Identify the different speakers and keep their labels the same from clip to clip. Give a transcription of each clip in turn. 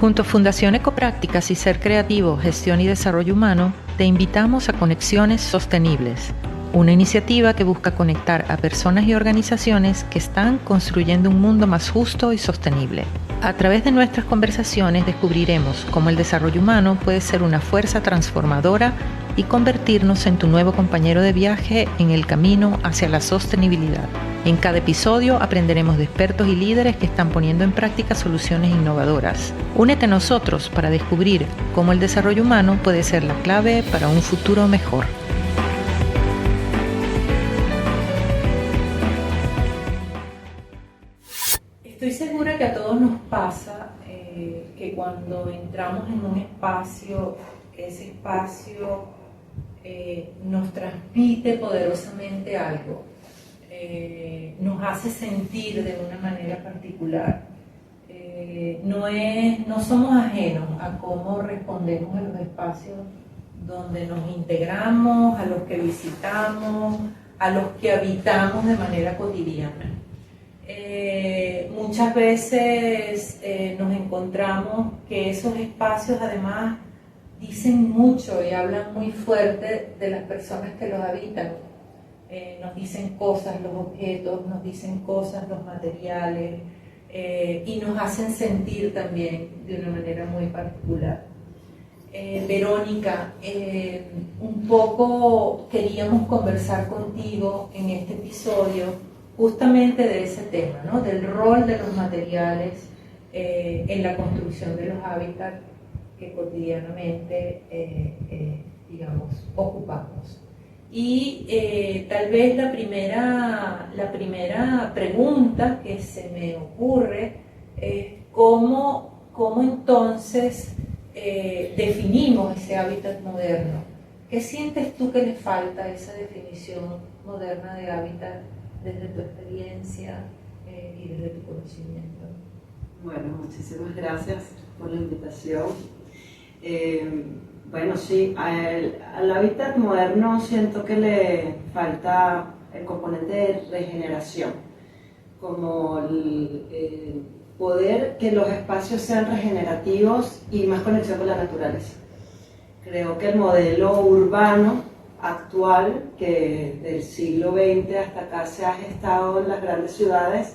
Speaker 1: Junto a Fundación Ecoprácticas y Ser Creativo, Gestión y Desarrollo Humano, te invitamos a Conexiones Sostenibles, una iniciativa que busca conectar a personas y organizaciones que están construyendo un mundo más justo y sostenible. A través de nuestras conversaciones descubriremos cómo el desarrollo humano puede ser una fuerza transformadora y convertirnos en tu nuevo compañero de viaje en el camino hacia la sostenibilidad. En cada episodio aprenderemos de expertos y líderes que están poniendo en práctica soluciones innovadoras. Únete a nosotros para descubrir cómo el desarrollo humano puede ser la clave para un futuro mejor.
Speaker 2: Estoy segura que a todos nos pasa que cuando entramos en un espacio, ese espacio nos transmite poderosamente algo. Nos hace sentir de una manera particular. No somos ajenos a cómo respondemos en los espacios donde nos integramos, a los que visitamos, a los que habitamos de manera cotidiana. Muchas veces nos encontramos que esos espacios además dicen mucho y hablan muy fuerte de las personas que los habitan. Nos dicen cosas los objetos, nos dicen cosas los materiales y nos hacen sentir también de una manera muy particular. Verónica, un poco queríamos conversar contigo en este episodio justamente de ese tema, ¿no? Del rol de los materiales en la construcción de los hábitats que cotidianamente ocupamos. Y tal vez la primera pregunta que se me ocurre es cómo entonces definimos ese hábitat moderno. ¿Qué sientes tú que le falta a esa definición moderna de hábitat desde tu experiencia y desde tu conocimiento?
Speaker 3: Bueno, muchísimas gracias por la invitación. Bueno, sí, al hábitat moderno siento que le falta el componente de regeneración, como el poder que los espacios sean regenerativos y más conexión con la naturaleza. Creo que el modelo urbano actual, que del siglo XX hasta acá se ha gestado en las grandes ciudades,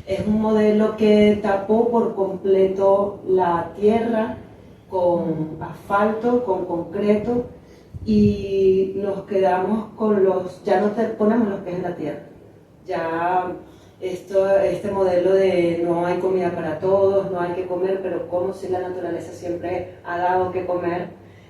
Speaker 3: es un modelo que tapó por completo la tierra con asfalto, con concreto, y nos quedamos con ya no ponemos los pies en la tierra. Ya este modelo de no hay comida para todos, no hay que comer, pero como si la naturaleza siempre ha dado que comer,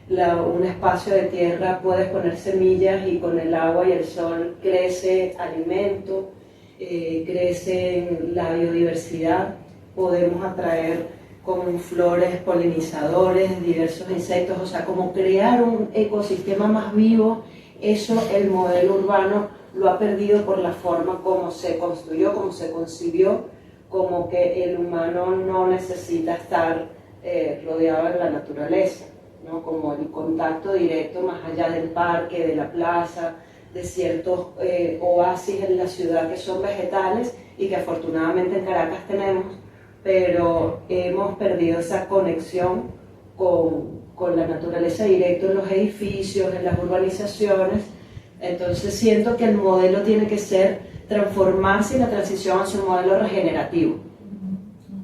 Speaker 3: un espacio de tierra puedes poner semillas y con el agua y el sol crece alimento, crece la biodiversidad, podemos atraer con flores, polinizadores, diversos insectos, o sea, como crear un ecosistema más vivo. Eso el modelo urbano lo ha perdido por la forma como se construyó, como se concibió, como que el humano no necesita estar rodeado de la naturaleza, ¿no? Como el contacto directo más allá del parque, de la plaza, de ciertos oasis en la ciudad que son vegetales y que afortunadamente en Caracas tenemos, pero hemos perdido esa conexión con la naturaleza directa en los edificios, en las urbanizaciones. Entonces siento que el modelo tiene que transformarse y la transición hacia un modelo regenerativo.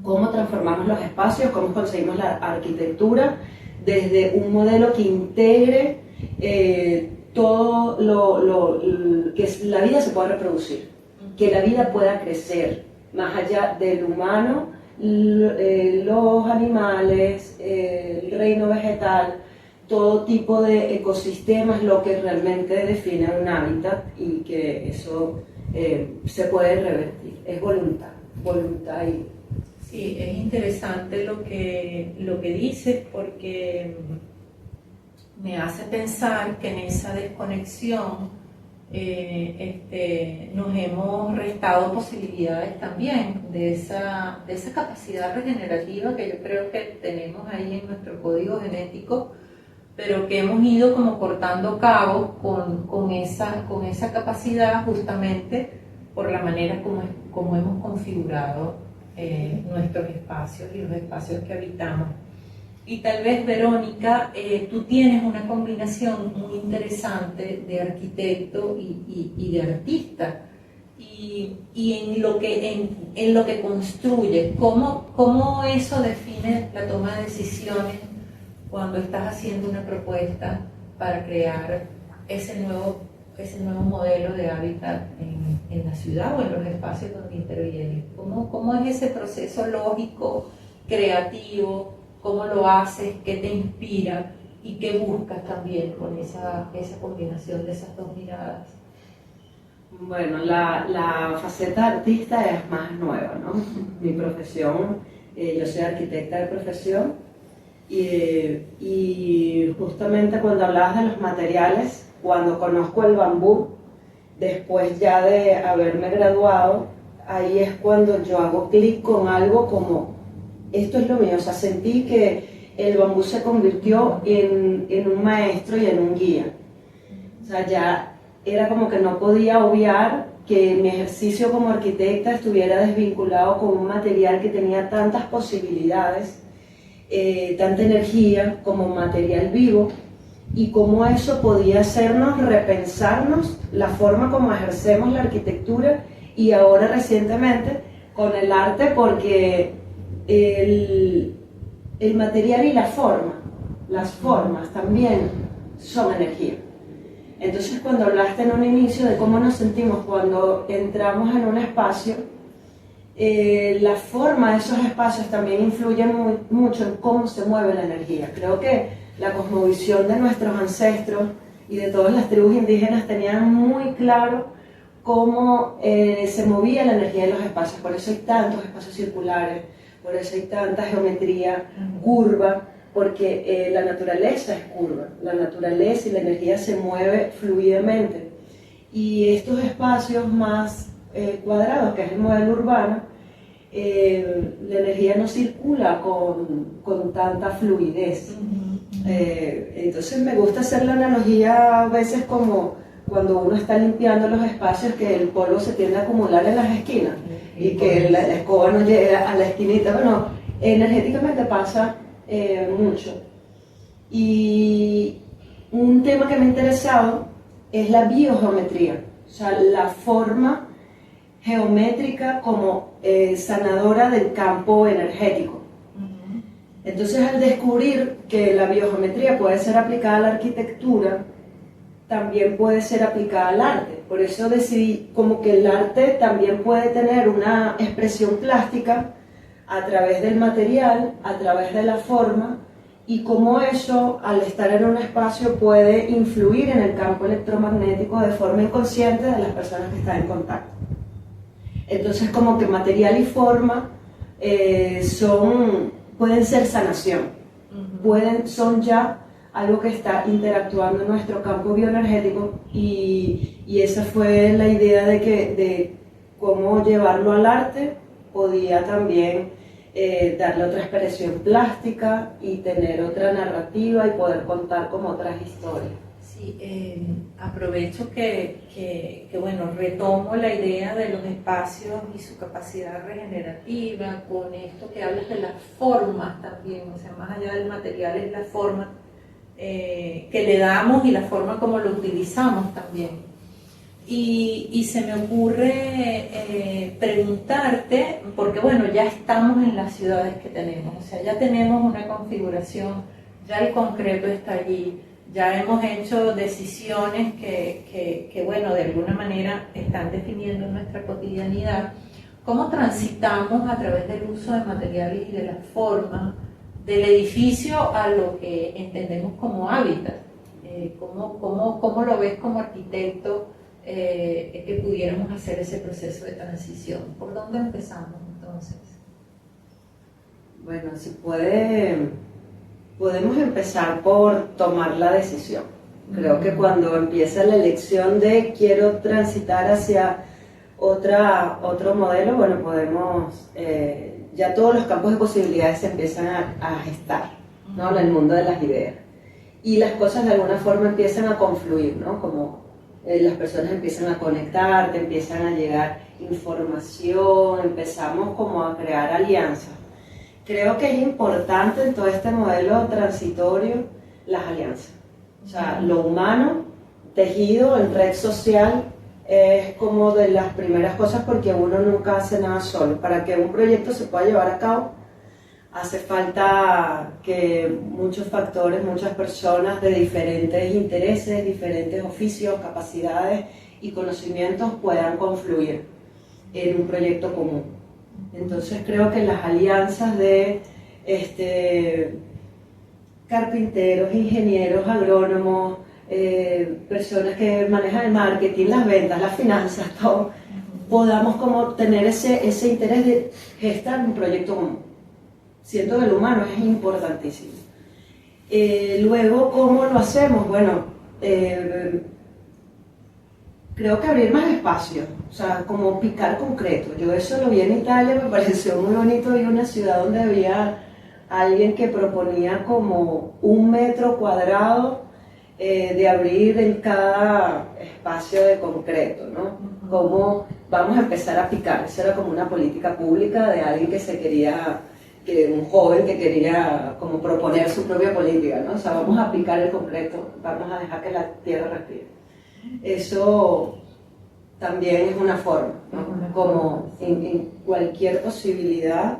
Speaker 3: ¿Cómo transformamos los espacios? ¿Cómo conseguimos la arquitectura? Desde un modelo que integre todo que la vida se pueda reproducir, que la vida pueda crecer, más allá del humano, los animales, el reino vegetal, todo tipo de ecosistemas, lo que realmente define un hábitat, y que eso se puede revertir, es voluntad y...
Speaker 2: Sí, es interesante lo que dices, porque me hace pensar que en esa desconexión nos hemos restado posibilidades también de esa capacidad regenerativa que yo creo que tenemos ahí en nuestro código genético, pero que hemos ido como cortando cabos con esa capacidad justamente por la manera como hemos configurado nuestros espacios y los espacios que habitamos. Y tal vez, Verónica, tú tienes una combinación muy interesante de arquitecto y de artista. Y en lo que construyes, ¿cómo eso define la toma de decisiones cuando estás haciendo una propuesta para crear ese nuevo modelo de hábitat en la ciudad o en los espacios donde intervienes? ¿Cómo es ese proceso lógico, creativo? ¿Cómo lo haces? ¿Qué te inspira? ¿Y qué buscas también con esa combinación de esas dos miradas?
Speaker 3: Bueno, la faceta artista es más nueva, ¿no? Mi profesión, yo soy arquitecta de profesión y justamente cuando hablabas de los materiales, cuando conozco el bambú, después ya de haberme graduado, ahí es cuando yo hago clic con algo como, esto es lo mío, o sea, sentí que el bambú se convirtió en un maestro y en un guía. O sea, ya era como que no podía obviar que mi ejercicio como arquitecta estuviera desvinculado con un material que tenía tantas posibilidades, tanta energía como material vivo, y cómo eso podía hacernos repensarnos la forma como ejercemos la arquitectura y ahora recientemente con el arte, porque el material y la forma, las formas también son energía. Entonces, cuando hablaste en un inicio de cómo nos sentimos cuando entramos en un espacio, la forma de esos espacios también influye mucho en cómo se mueve la energía. Creo que la cosmovisión de nuestros ancestros y de todas las tribus indígenas tenían muy claro cómo se movía la energía de los espacios. Por eso hay tantos espacios circulares, por eso hay tanta geometría curva, porque la naturaleza es curva, la naturaleza y la energía se mueve fluidamente. Y estos espacios más cuadrados, que es el modelo urbano, la energía no circula con tanta fluidez. Entonces me gusta hacer la analogía a veces como cuando uno está limpiando los espacios, que el polvo se tiende a acumular en las esquinas y que la escoba no llega a la esquinita. Bueno, energéticamente pasa mucho. Y un tema que me ha interesado es la biogeometría, o sea, la forma geométrica como sanadora del campo energético. Entonces, al descubrir que la biogeometría puede ser aplicada a la arquitectura, también puede ser aplicada al arte. Por eso decidí como que el arte también puede tener una expresión plástica a través del material, a través de la forma, y cómo eso, al estar en un espacio, puede influir en el campo electromagnético de forma inconsciente de las personas que están en contacto. Entonces, como que material y forma pueden ser sanación, son ya algo que está interactuando en nuestro campo bioenergético, y esa fue la idea de cómo llevarlo al arte. Podía también darle otra expresión plástica y tener otra narrativa y poder contar como otras historias.
Speaker 2: Sí, aprovecho que bueno, retomo la idea de los espacios y su capacidad regenerativa con esto que hablas de las formas también, o sea, más allá del material es la forma que le damos y la forma como lo utilizamos también. Y se me ocurre preguntarte, porque bueno, ya estamos en las ciudades que tenemos, o sea, ya tenemos una configuración, ya el concreto está allí, ya hemos hecho decisiones que bueno, de alguna manera están definiendo nuestra cotidianidad. ¿Cómo transitamos a través del uso de materiales y de la forma del edificio a lo que entendemos como hábitat? ¿Cómo lo ves como arquitecto? Que pudiéramos hacer ese proceso de transición. ¿Por dónde empezamos entonces?
Speaker 3: Bueno, podemos empezar por tomar la decisión. Creo que cuando empieza la elección de quiero transitar hacia otro modelo, bueno, podemos, ya todos los campos de posibilidades se empiezan a gestar, ¿no? En el mundo de las ideas. Y las cosas de alguna forma empiezan a confluir, ¿no? Como las personas empiezan a conectar, te empiezan a llegar información, empezamos como a crear alianzas creo que es importante en todo este modelo transitorio las alianzas. O sea, lo humano, tejido en red social, es como de las primeras cosas porque uno nunca hace nada solo. Para que un proyecto se pueda llevar a cabo, hace falta que muchos factores, muchas personas de diferentes intereses, diferentes oficios, capacidades y conocimientos puedan confluir en un proyecto común. Entonces creo que las alianzas de carpinteros, ingenieros, agrónomos, personas que manejan el marketing, las ventas, las finanzas, todo, podamos como tener ese interés de gestar un proyecto común. Siento que el humano es importantísimo. Luego, ¿cómo lo hacemos? Bueno, creo que abrir más espacios, o sea, como picar concreto. Yo eso lo vi en Italia, me pareció muy bonito, vi una ciudad donde había alguien que proponía como 1 metro cuadrado de abrir en cada espacio de concreto, ¿no? Cómo vamos a empezar a picar. Eso era como una política pública de alguien que se quería, un joven que quería como proponer su propia política, ¿no? O sea, vamos a picar el concreto, vamos a dejar que la tierra respire. Eso también es una forma, ¿no? Como en cualquier posibilidad.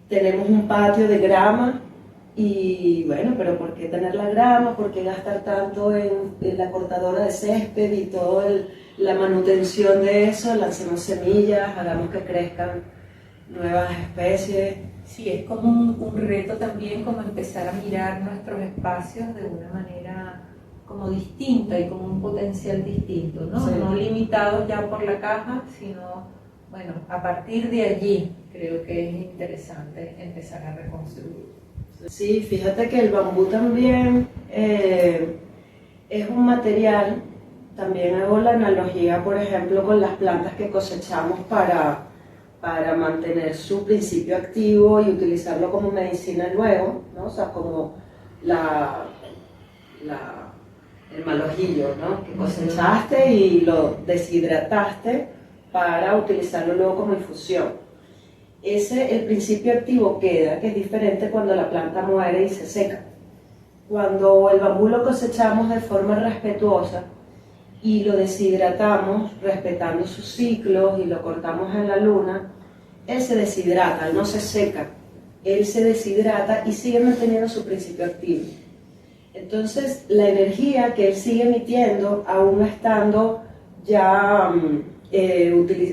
Speaker 3: Tenemos un patio de grama y bueno, pero ¿por qué tener la grama? ¿Por qué gastar tanto en la cortadora de césped y toda la manutención de eso? Lancemos semillas, hagamos que crezcan nuevas especies.
Speaker 2: Sí, es como un reto también como empezar a mirar nuestros espacios de una manera como distinta y con un potencial distinto, ¿no?
Speaker 3: Sí.
Speaker 2: No limitados ya por la caja, sino, bueno, a partir de allí creo que es interesante empezar a reconstruir.
Speaker 3: Sí, fíjate que el bambú también es un material, también hago la analogía, por ejemplo, con las plantas que cosechamos para mantener su principio activo y utilizarlo como medicina luego, ¿no? O sea, como el malojillo, ¿no? Que cosechaste y lo deshidrataste para utilizarlo luego como infusión. El principio activo queda, que es diferente cuando la planta muere y se seca. Cuando el bambú lo cosechamos de forma respetuosa y lo deshidratamos respetando sus ciclos y lo cortamos en la luna, él se deshidrata, él no se seca, él se deshidrata y sigue manteniendo su principio activo. Entonces la energía que él sigue emitiendo, aún estando ya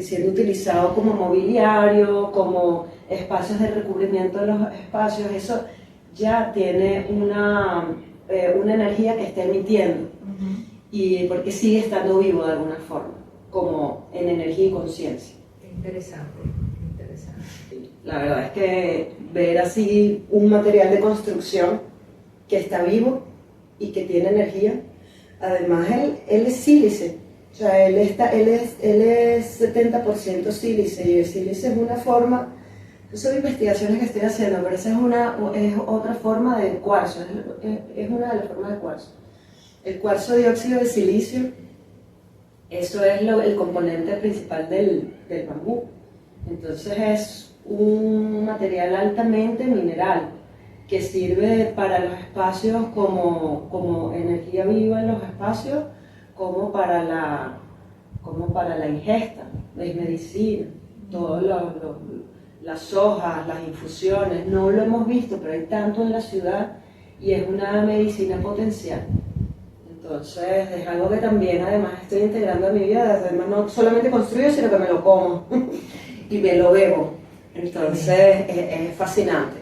Speaker 3: siendo utilizado como mobiliario, como espacios de recubrimiento de los espacios, eso ya tiene una energía que está emitiendo, y porque sigue estando vivo de alguna forma, como en energía y conciencia.
Speaker 2: Interesante, interesante.
Speaker 3: La verdad es que ver así un material de construcción que está vivo y que tiene energía, además él es sílice. O sea, él es 70% sílice, y el sílice es una forma, son investigaciones que estoy haciendo, pero esa es otra forma de cuarzo, es una de las formas de cuarzo. El cuarzo dióxido de silicio, eso es el componente principal del bambú. Entonces es un material altamente mineral que sirve para los espacios como energía viva en los espacios, como para la ingesta, es medicina, todas las hojas, las infusiones, no lo hemos visto, pero hay tanto en la ciudad y es una medicina potencial. Entonces es algo que también además estoy integrando a mi vida, además no solamente construyo, sino que me lo como y me lo bebo, entonces es fascinante.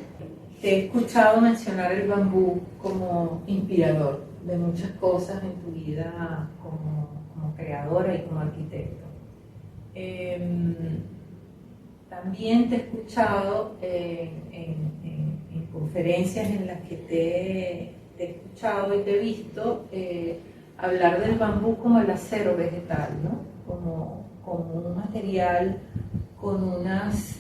Speaker 2: Te he escuchado mencionar el bambú como inspirador de muchas cosas en tu vida como creadora y como arquitecto. También te he escuchado en conferencias en las que te he escuchado y te he visto hablar del bambú como el acero vegetal, ¿no? Como un material con unas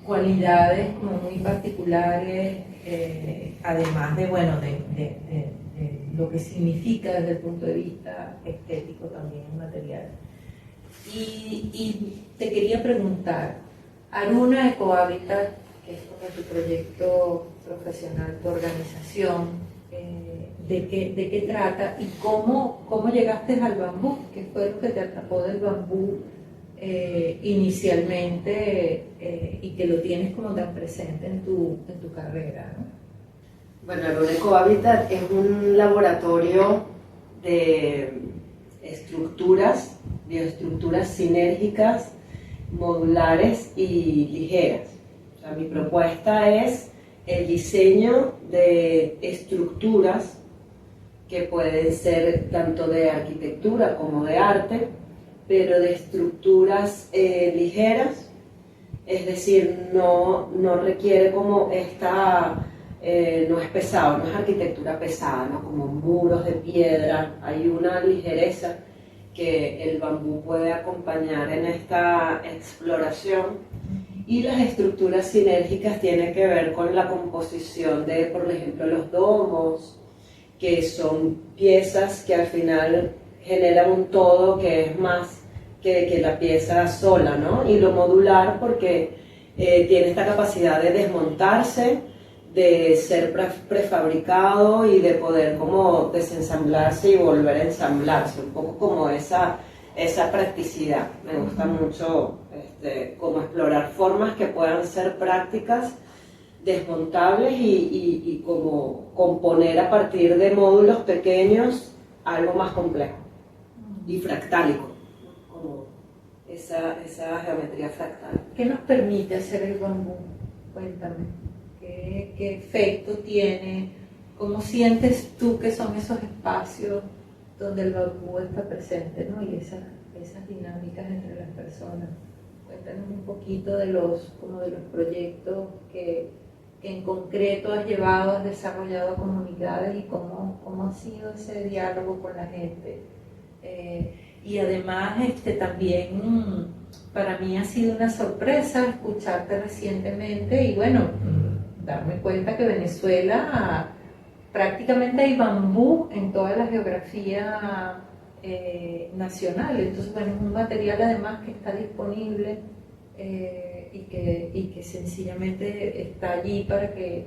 Speaker 2: cualidades como muy particulares, además de lo que significa desde el punto de vista estético también el material. Y te quería preguntar, Aruna Ecohabitat, que es como tu proyecto profesional, tu organización, de qué trata y cómo llegaste al bambú, qué fue lo que te atrapó del bambú inicialmente y que lo tienes como tan presente en tu carrera, ¿no?
Speaker 3: Bueno, el Único Hábitat es un laboratorio de bioestructuras sinérgicas, modulares y ligeras. O sea, mi propuesta es el diseño de estructuras que pueden ser tanto de arquitectura como de arte, pero de estructuras ligeras, es decir, no requiere como no es pesado, no es arquitectura pesada, ¿no? Como muros de piedra, hay una ligereza que el bambú puede acompañar en esta exploración. Y las estructuras sinérgicas tienen que ver con la composición de, por ejemplo, los domos, que son piezas que al final generan un todo que es más que la pieza sola, ¿no? Y lo modular porque tiene esta capacidad de desmontarse, de ser prefabricado y de poder como desensamblarse y volver a ensamblarse, un poco como esa practicidad. Me gusta mucho como explorar formas que puedan ser prácticas, desmontables y como componer a partir de módulos pequeños algo más complejo y fractálico, como esa geometría fractal.
Speaker 2: ¿Qué nos permite hacer el bambú? Cuéntame. ¿Qué efecto tiene? ¿Cómo sientes tú que son esos espacios donde el bambú está presente, ¿no? Y esas dinámicas entre las personas? Cuéntanos un poquito de los proyectos que en concreto has llevado, has desarrollado a comunidades y cómo ha sido ese diálogo con la gente. Y además también para mí ha sido una sorpresa escucharte recientemente y bueno, darme cuenta que Venezuela prácticamente hay bambú en toda la geografía nacional. Entonces, bueno, es un material además que está disponible y que sencillamente está allí para que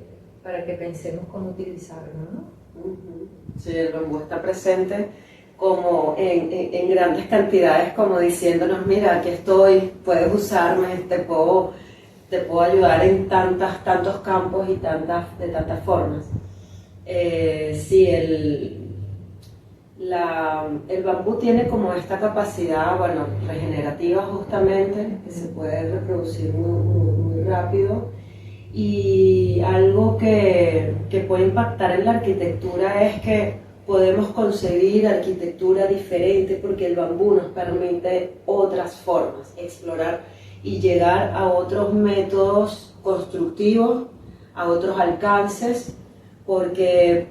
Speaker 2: pensemos cómo utilizarlo, ¿no?
Speaker 3: Sí, el bambú está presente como en grandes cantidades, como diciéndonos, mira, aquí estoy, puedes usarme, te puedo ayudar en tantos campos y de tantas formas. Sí, el bambú tiene como esta capacidad, bueno, regenerativa justamente, que se puede reproducir muy rápido, y algo que puede impactar en la arquitectura es que podemos concebir arquitectura diferente porque el bambú nos permite otras formas, explorar y llegar a otros métodos constructivos, a otros alcances, porque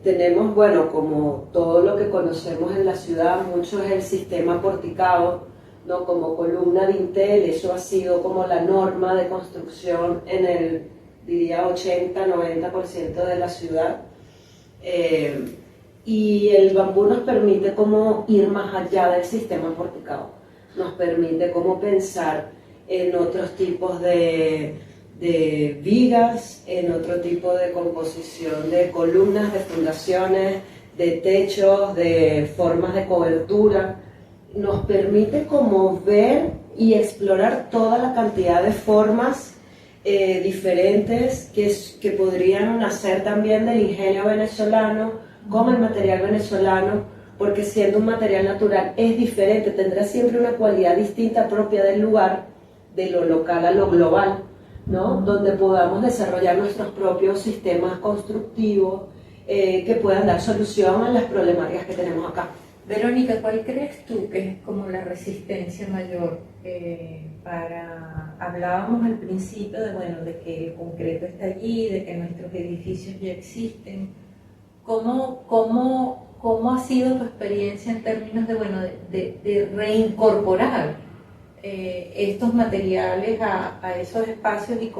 Speaker 3: tenemos, bueno, como todo lo que conocemos en la ciudad, mucho es el sistema porticado, ¿no? Como columna dintel, eso ha sido como la norma de construcción en el, diría, 80-90% de la ciudad. Y el bambú nos permite como ir más allá del sistema porticado, nos permite como pensar en otros tipos de vigas, en otro tipo de composición de columnas, de fundaciones, de techos, de formas de cobertura. Nos permite como ver y explorar toda la cantidad de formas diferentes que podrían nacer también del ingenio venezolano, como el material venezolano, porque siendo un material natural es diferente, tendrá siempre una cualidad distinta propia del lugar, de lo local a lo global, ¿no? Donde podamos desarrollar nuestros propios sistemas constructivos que puedan dar solución a las problemáticas que tenemos acá.
Speaker 2: Verónica, ¿cuál crees tú que es como la resistencia mayor hablábamos al principio de que el concreto está allí, de que nuestros edificios ya existen? ¿Cómo ha sido tu experiencia en términos de reincorporar estos materiales a esos espacios y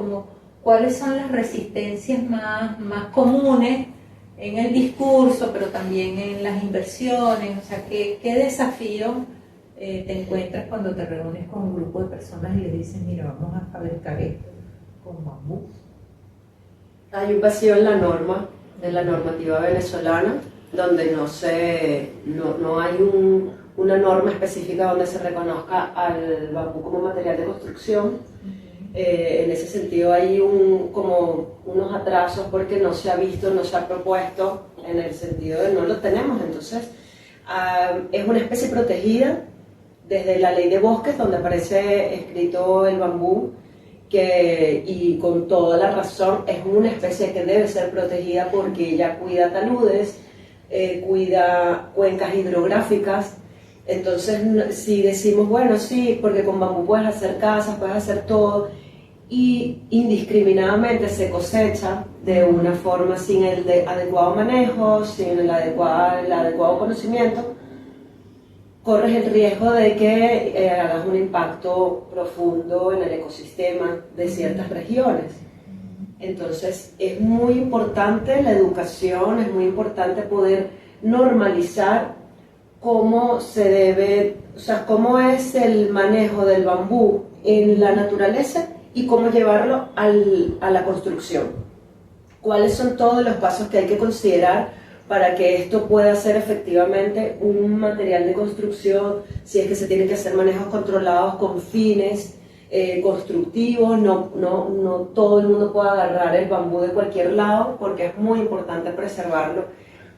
Speaker 2: cuáles son las resistencias más comunes en el discurso, pero también en las inversiones? O sea, ¿qué desafío te encuentras cuando te reúnes con un grupo de personas y les dices, mira, vamos a fabricar esto? con bambú?
Speaker 4: Hay un vacío en la norma, de la normativa venezolana, donde no hay una norma específica donde se reconozca al bambú como material de construcción. En ese sentido hay como unos atrasos porque no se ha visto, no se ha propuesto, en el sentido de no lo tenemos. Entonces, es una especie protegida desde la ley de bosques, donde aparece escrito el bambú, y con toda la razón es una especie que debe ser protegida porque ella cuida taludes, cuida cuencas hidrográficas. Entonces, si decimos, bueno, sí, porque con bambú puedes hacer casas, puedes hacer todo, y indiscriminadamente se cosecha de una forma sin el adecuado manejo, sin el adecuado conocimiento, corres el riesgo de que hagas un impacto profundo en el ecosistema de ciertas regiones. Entonces es muy importante la educación, es muy importante poder normalizar cómo se debe, o sea, cómo es el manejo del bambú en la naturaleza y cómo llevarlo a la construcción. ¿Cuáles son todos los pasos que hay que considerar para que esto pueda ser efectivamente un material de construcción? Si es que se tienen que hacer manejos controlados con fines constructivos, no todo el mundo puede agarrar el bambú de cualquier lado, porque es muy importante preservarlo,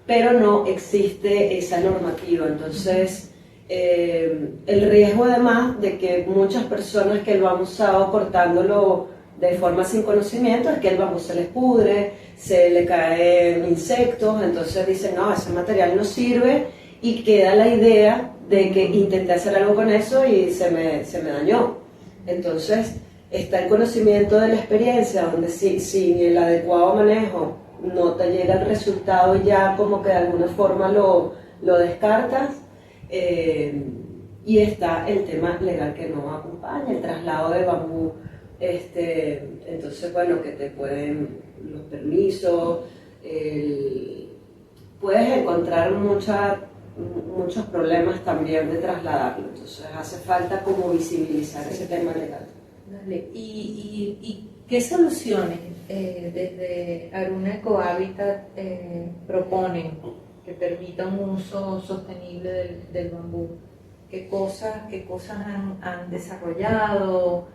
Speaker 4: pero no existe esa normativa. Entonces, el riesgo además de que muchas personas que lo han usado cortándolo de forma sin conocimiento es que el bambú se les pudre, se le caen insectos, entonces dicen, no, ese material no sirve, y queda la idea de que intenté hacer algo con eso y se me dañó. Entonces está el conocimiento de la experiencia, donde sin el adecuado manejo no te llega el resultado, ya como que de alguna forma lo descartas. Y está el tema legal que nos acompaña, el traslado de bambú. Entonces, bueno, que te pueden los permisos, puedes encontrar muchos problemas también de trasladarlo. Entonces hace falta como visibilizar ese tema legal.
Speaker 2: Dale. ¿Y qué soluciones desde Aruna Ecohabitat proponen que permitan un uso sostenible del bambú? ¿Qué cosas han desarrollado?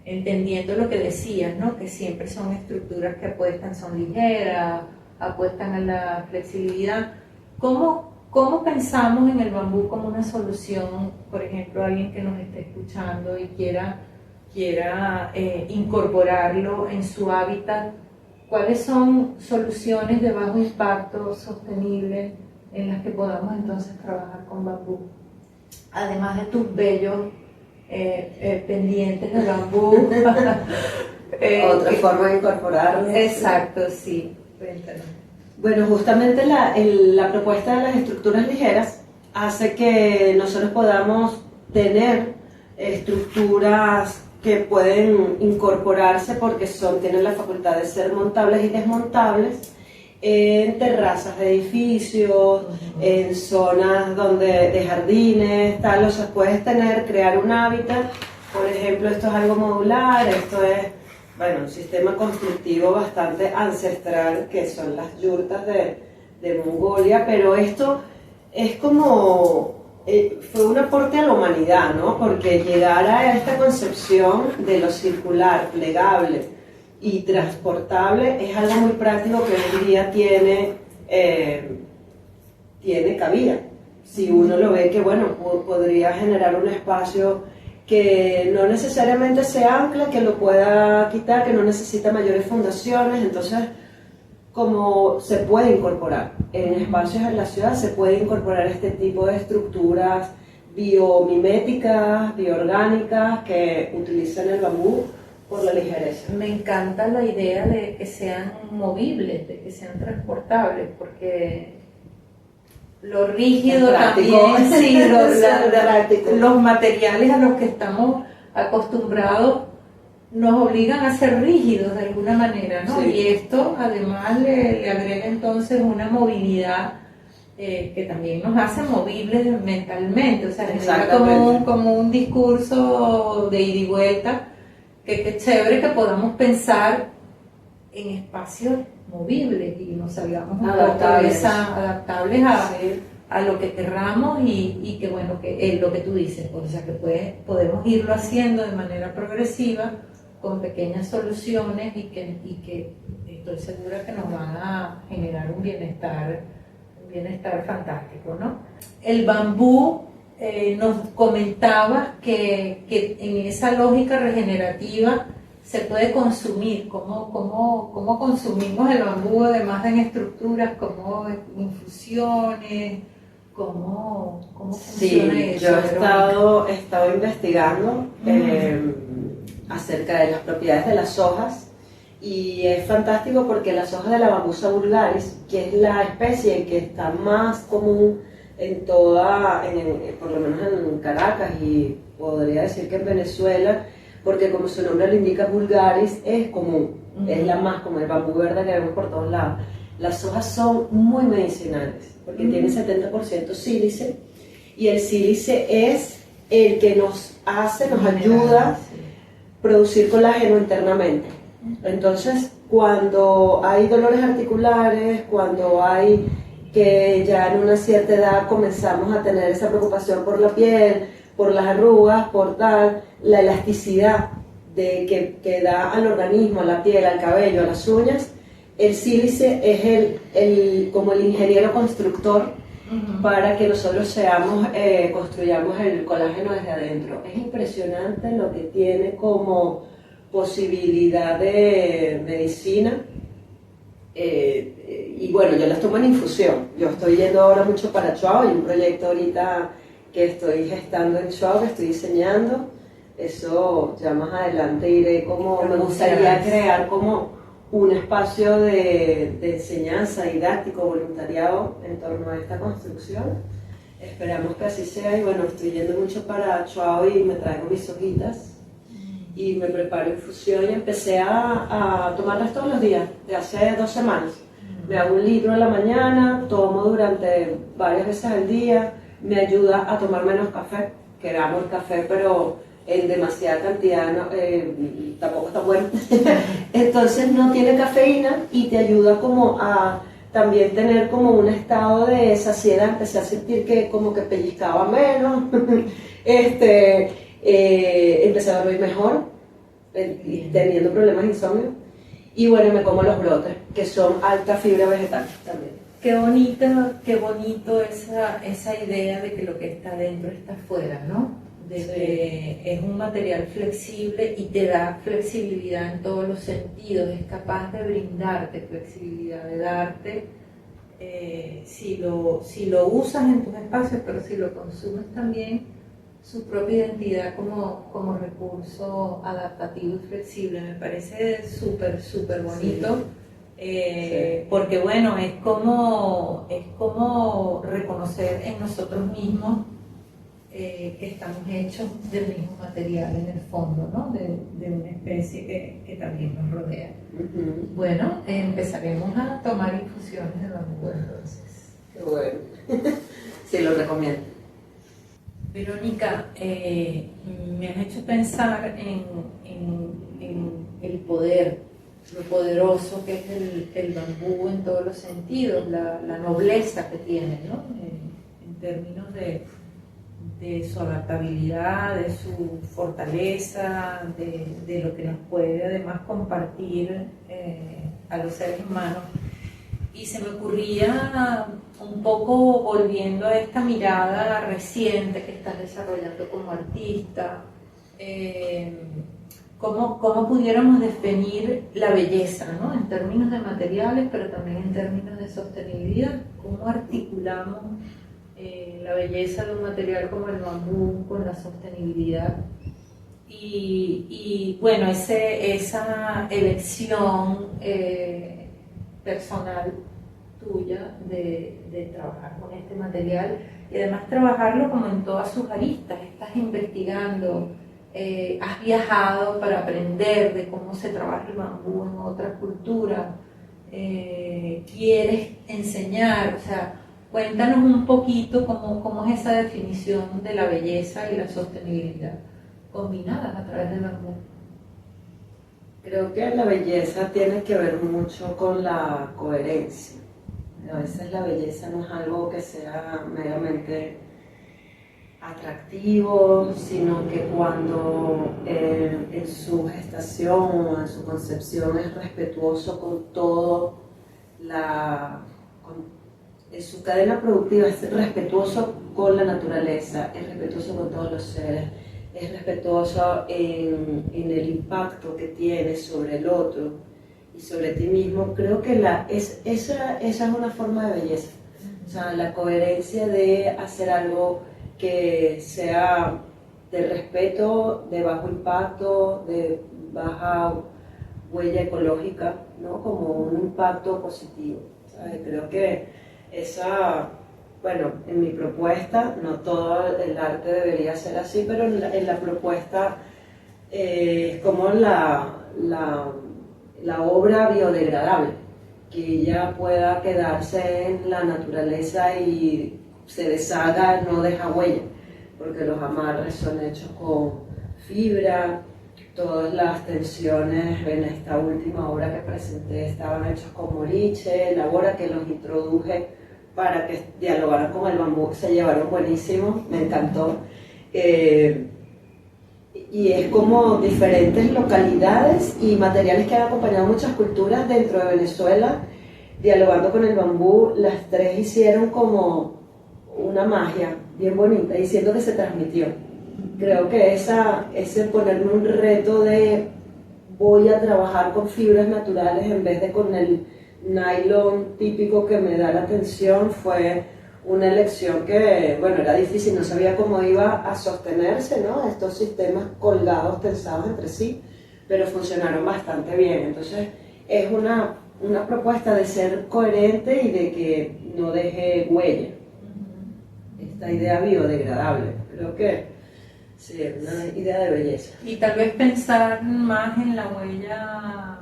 Speaker 2: Entendiendo lo que decías, ¿no? Que siempre son estructuras que son ligeras, apuestan a la flexibilidad. ¿Cómo pensamos en el bambú como una solución? Por ejemplo, alguien que nos esté escuchando y quiera incorporarlo en su hábitat, ¿cuáles son soluciones de bajo impacto sostenibles en las que podamos entonces trabajar con bambú? Además de tus bellos pendientes de bambú.
Speaker 4: Otra forma de incorporarlo.
Speaker 2: Exacto, sí. Cuéntanos.
Speaker 3: Bueno, justamente la propuesta de las estructuras ligeras hace que nosotros podamos tener estructuras que pueden incorporarse porque tienen la facultad de ser montables y desmontables en terrazas de edificios, en zonas de jardines, tal. O sea, puedes crear un hábitat. Por ejemplo, esto es algo modular, esto es, bueno, un sistema constructivo bastante ancestral, que son las yurtas de Mongolia, pero esto es como, fue un aporte a la humanidad, ¿no? Porque llegar a esta concepción de lo circular, plegable y transportable es algo muy práctico que hoy en día tiene cabida. Si uno lo ve que, bueno, podría generar un espacio que no necesariamente se ancla, que lo pueda quitar, que no necesita mayores fundaciones. Entonces, como se puede incorporar en espacios en la ciudad, se puede incorporar este tipo de estructuras biomiméticas, bioorgánicas, que utilizan el bambú por la ligereza.
Speaker 2: Me encanta la idea de que sean movibles, de que sean transportables, porque lo rígido también, sí, los materiales a los que estamos acostumbrados nos obligan a ser rígidos de alguna manera, ¿no? Sí. Y esto además le agrega entonces una movilidad que también nos hace movibles mentalmente, o sea, genera como un discurso de ida y vuelta que qué chévere que podamos pensar en espacios movibles y nos salgamos un poco de esa, adaptables a lo que querramos y que bueno, que es lo que tú dices, o sea, que podemos irlo haciendo de manera progresiva con pequeñas soluciones y que estoy segura que nos van a generar un bienestar fantástico, ¿no? El bambú, nos comentabas que en esa lógica regenerativa se puede consumir. ¿Cómo consumimos el bambú, además en estructuras, como infusiones? ¿Cómo funciona eso?
Speaker 3: Yo he estado investigando acerca de las propiedades de las hojas y es fantástico porque las hojas de la Bambusa vulgaris, que es la especie que está más común en por lo menos en Caracas y podría decir que en Venezuela, porque como su nombre lo indica, vulgaris es común, es la más común, el bambú verde que vemos por todos lados. Las hojas son muy medicinales porque tiene 70% sílice y el sílice es el que nos ayuda a producir colágeno internamente. Entonces, cuando hay dolores articulares, cuando hay que ya en una cierta edad comenzamos a tener esa preocupación por la piel, por las arrugas, por la elasticidad que da al organismo, a la piel, al cabello, a las uñas, el sílice es como el ingeniero constructor para que nosotros construyamos el colágeno desde adentro. Es impresionante lo que tiene como posibilidad de medicina. Y bueno, yo las tomo en infusión. Yo estoy yendo ahora mucho para Chuao, y un proyecto ahorita que estoy gestando en Chuao, que estoy diseñando. Eso ya más adelante iré me gustaría crear como un espacio de enseñanza didáctico, voluntariado en torno a esta construcción. Esperamos que así sea y bueno, estoy yendo mucho para Chuao y me traigo mis hojitas y me preparo infusión y empecé a tomarlas todos los días, de hace 2 semanas. Me hago 1 litro a la mañana, tomo durante varias veces al día, me ayuda a tomar menos café, que amo el café, pero en demasiada cantidad tampoco está bueno. Entonces no tiene cafeína y te ayuda como a también tener como un estado de saciedad. Empecé a sentir que como que pellizcaba menos, empecé a dormir mejor, teniendo problemas de insomnio. Y bueno, me como los brotes, que son alta fibra vegetal también.
Speaker 2: Qué bonito esa idea de que lo que está dentro está afuera, ¿no? De que es un material flexible y te da flexibilidad en todos los sentidos, es capaz de brindarte flexibilidad, de darte, si lo usas en tus espacios, pero si lo consumes también, su propia identidad como recurso adaptativo y flexible. Me parece súper bonito. Porque bueno, es como reconocer en nosotros mismos que estamos hechos del mismo material en el fondo, ¿no? de una especie que también nos rodea. Bueno, empezaremos a tomar infusiones de bambú entonces.
Speaker 3: Qué bueno. Sí, lo recomiendo.
Speaker 2: Verónica, me has hecho pensar en el poder, lo poderoso que es el bambú en todos los sentidos, la nobleza que tiene, ¿no? En términos de su adaptabilidad, de su fortaleza, de lo que nos puede además compartir a los seres humanos. Y se me ocurría un poco, volviendo a esta mirada reciente que estás desarrollando como artista, ¿cómo pudiéramos definir la belleza, ¿no? En términos de materiales, pero también en términos de sostenibilidad? ¿Cómo articulamos la belleza de un material como el bambú con la sostenibilidad? Y bueno, esa elección personal tuya de trabajar con este material y además trabajarlo como en todas sus aristas. Estás investigando, has viajado para aprender de cómo se trabaja el bambú en otra cultura, quieres enseñar, o sea, cuéntanos un poquito cómo es esa definición de la belleza y la sostenibilidad combinadas a través del bambú.
Speaker 3: Creo que la belleza tiene que ver mucho con la coherencia. A veces la belleza no es algo que sea meramente atractivo, sino que cuando en su gestación o en su concepción es respetuoso con todo, en su cadena productiva es respetuoso con la naturaleza, es respetuoso con todos los seres, es respetuoso en el impacto que tiene sobre el otro y sobre ti mismo. Creo que esa es una forma de belleza, o sea, la coherencia de hacer algo que sea de respeto, de bajo impacto, de baja huella ecológica, ¿no? Como un impacto positivo, ¿sabes? Creo que bueno, en mi propuesta, no todo el arte debería ser así, pero en la propuesta es como la obra biodegradable, que ella pueda quedarse en la naturaleza y se deshaga, no deja huella, porque los amarres son hechos con fibra, todas las tensiones en esta última obra que presenté estaban hechos con moriche, la obra que los introduje para que dialogaran con el bambú, se llevaron buenísimo, me encantó. Y es como diferentes localidades y materiales que han acompañado muchas culturas dentro de Venezuela, dialogando con el bambú, las tres hicieron como una magia bien bonita y siento que se transmitió. Creo que ese ponerme un reto de voy a trabajar con fibras naturales en vez de con el nylon típico que me da la atención fue una elección que, bueno, era difícil, no sabía cómo iba a sostenerse, ¿no? Estos sistemas colgados, tensados entre sí, pero funcionaron bastante bien. Entonces, es una propuesta de ser coherente y de que no deje huella. Esta idea biodegradable, creo que sí, es una idea de belleza.
Speaker 2: Y tal vez pensar más en la huella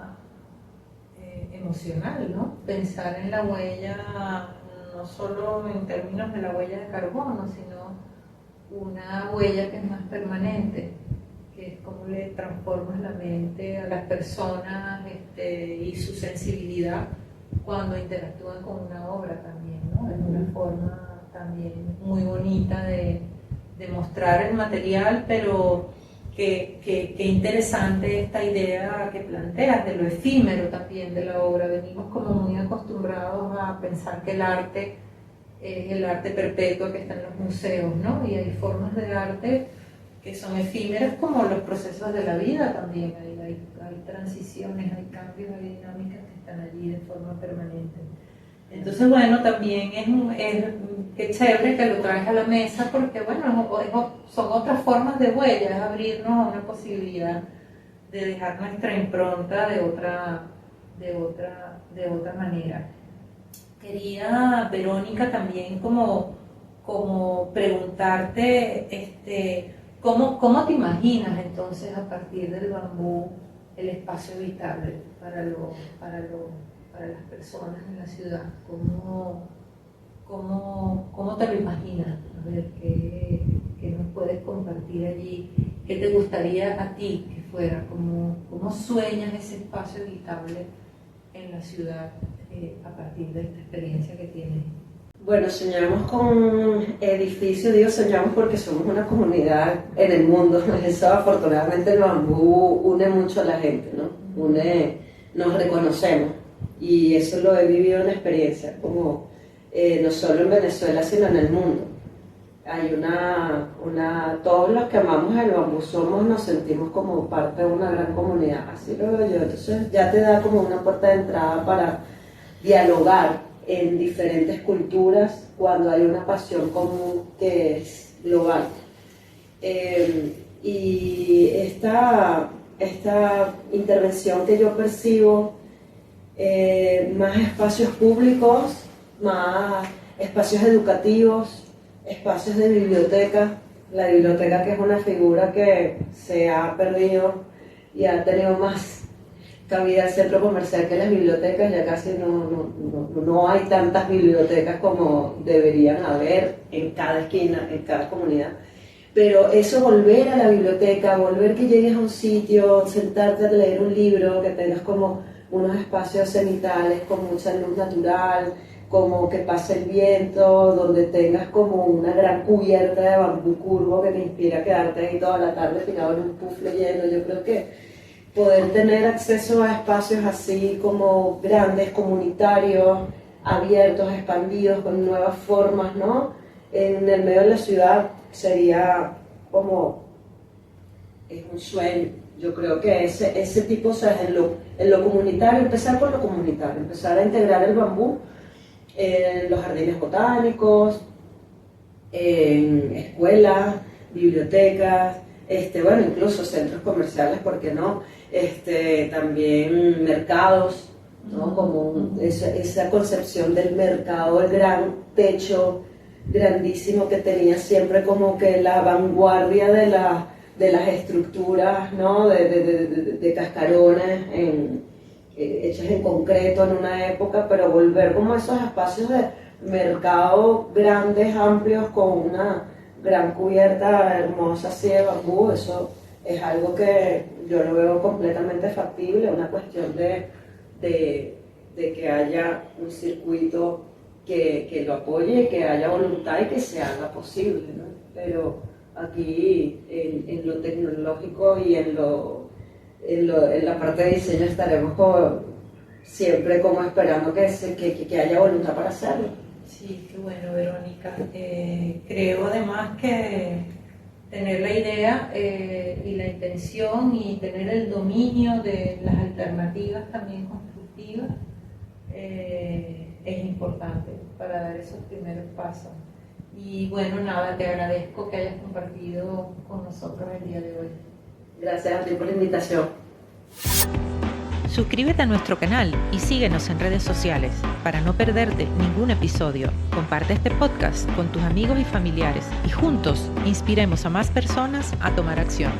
Speaker 2: emocional, ¿no? Pensar en la huella no solo en términos de la huella de carbono, sino una huella que es más permanente, que es cómo le transformas la mente a las personas y su sensibilidad cuando interactúan con una obra también, ¿no? Es una forma también muy bonita de mostrar el material, pero qué interesante esta idea que planteas de lo efímero también de la obra. Venimos como muy acostumbrados a pensar que el arte es el arte perpetuo que está en los museos, ¿no? Y hay formas de arte que son efímeras como los procesos de la vida también. Hay transiciones, hay cambios, hay dinámicas que están allí de forma permanente. Entonces, bueno, también qué chévere que lo traes a la mesa porque, bueno, son otras formas de huellas, abrirnos a una posibilidad de dejar nuestra impronta de otra manera. Quería, Verónica, también como preguntarte, ¿cómo te imaginas entonces a partir del bambú el espacio habitable para las personas en la ciudad? ¿Cómo te lo imaginas? A ver, ¿qué nos puedes compartir allí? ¿Qué te gustaría a ti que fuera? ¿Cómo sueñas ese espacio habitable en la ciudad a partir de esta experiencia que tienes?
Speaker 3: Bueno, soñamos con edificios, digo soñamos porque somos una comunidad en el mundo. Eso afortunadamente el bambú une mucho a la gente, ¿no? Nos reconocemos. Y eso lo he vivido en experiencia, como no solo en Venezuela, sino en el mundo. Hay todos los que amamos el bambú nos sentimos como parte de una gran comunidad, así lo veo yo. Entonces ya te da como una puerta de entrada para dialogar en diferentes culturas cuando hay una pasión común que es global. Y esta intervención que yo percibo, más espacios públicos, más espacios educativos, espacios de biblioteca. La biblioteca, que es una figura que se ha perdido y ha tenido más cabida al centro comercial que las bibliotecas, ya casi no hay tantas bibliotecas como deberían haber en cada esquina, en cada comunidad. Pero eso, volver a la biblioteca, volver que llegues a un sitio, sentarte a leer un libro, que tengas como unos espacios cenitales con mucha luz natural, como que pase el viento, donde tengas como una gran cubierta de bambú curvo que te inspira a quedarte ahí toda la tarde tirado en un puff leyendo. Yo creo que poder tener acceso a espacios así como grandes, comunitarios, abiertos, expandidos, con nuevas formas, ¿no? En el medio de la ciudad sería como, es un sueño. Yo creo que ese tipo, o sea, en lo comunitario, empezar con lo comunitario, empezar a integrar el bambú en los jardines botánicos, en escuelas, bibliotecas, bueno, incluso centros comerciales, ¿por qué no? También mercados, ¿no? Como esa concepción del mercado, el gran techo grandísimo que tenía siempre como que la vanguardia de las estructuras, ¿no? de cascarones hechas en concreto en una época, pero volver como a esos espacios de mercado grandes, amplios, con una gran cubierta hermosa así de bambú. Eso es algo que yo lo veo completamente factible, una cuestión de que haya un circuito que lo apoye, que haya voluntad y que se haga posible, ¿no? Pero aquí en lo tecnológico y en la parte de diseño estaremos siempre como esperando que haya voluntad para hacerlo.
Speaker 2: Sí, qué bueno, Verónica. Creo además que tener la idea y la intención y tener el dominio de las alternativas también constructivas es importante para dar esos primeros pasos. Y bueno, nada, te agradezco que hayas compartido con nosotros el día de hoy.
Speaker 3: Gracias a ti por la invitación.
Speaker 1: Suscríbete a nuestro canal y síguenos en redes sociales para no perderte ningún episodio. Comparte este podcast con tus amigos y familiares y juntos inspiremos a más personas a tomar acción.